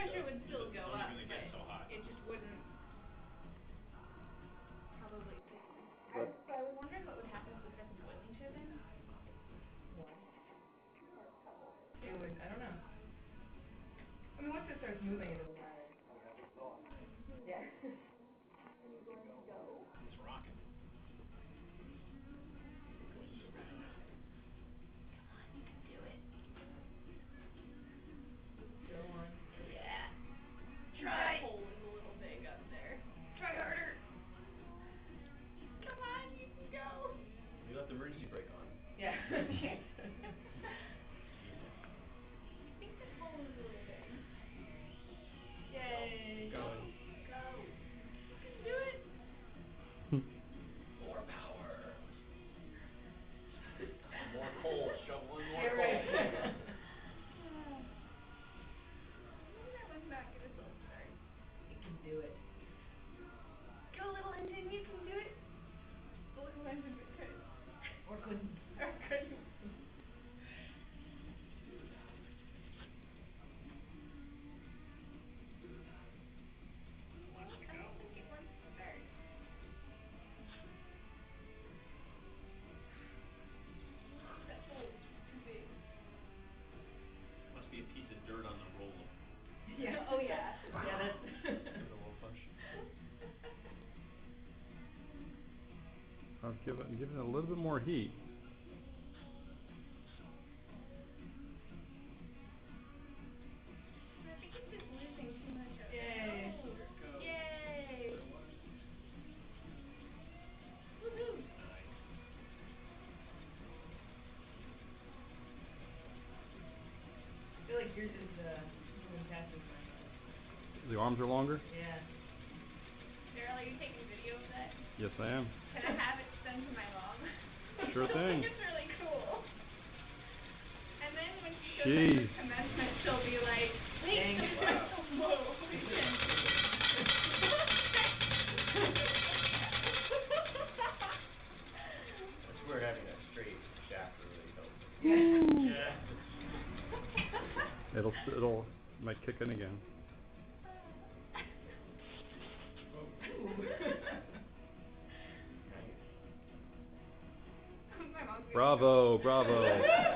pressure would still go up, It's but get so hot. it just wouldn't probably. So I was wondering what would happen if we set the boiling tube in. What? It would, I don't know. I mean, once it starts moving, it doesn't matter. Yeah. It's rocking. You can do it. Go on. Yeah. Try. The hole is a little big up there. Try harder. Come on, you can go. You left the emergency brake on. Yeah. I think this hole is a little big. Yay. Going. Go. You can do it. More power. More coal. Shoveling more Get coal. ready. Maybe that one's not gonna self-start. You can do it. Go, little engine, you can do it. The little engine could. Or couldn't. Or couldn't. I don't think it wants to start. That hole is just too big. Must be a piece of dirt on the roller. Yeah. Oh yeah. Yeah, that's. Give it a little push. I'll give it a little bit more heat. I think it's just losing too much of it. Yay. Oh. There it goes. Yay. There it was. Woohoo. Nice. I feel like yours is moving faster than mine. The arms are longer? Yeah. Daryl, are you taking video of that? Yes, I am. Can I have it sent to my mom? Sure I thing. think it's really cool. And then when she shows Jeez. us the commencement, she'll be like, wait, Dang. wow. Whoa. I swear having a straight shaft really helps. Yeah. Yeah. It'll might kick in again. Nice. My mom's gonna Bravo, bravo.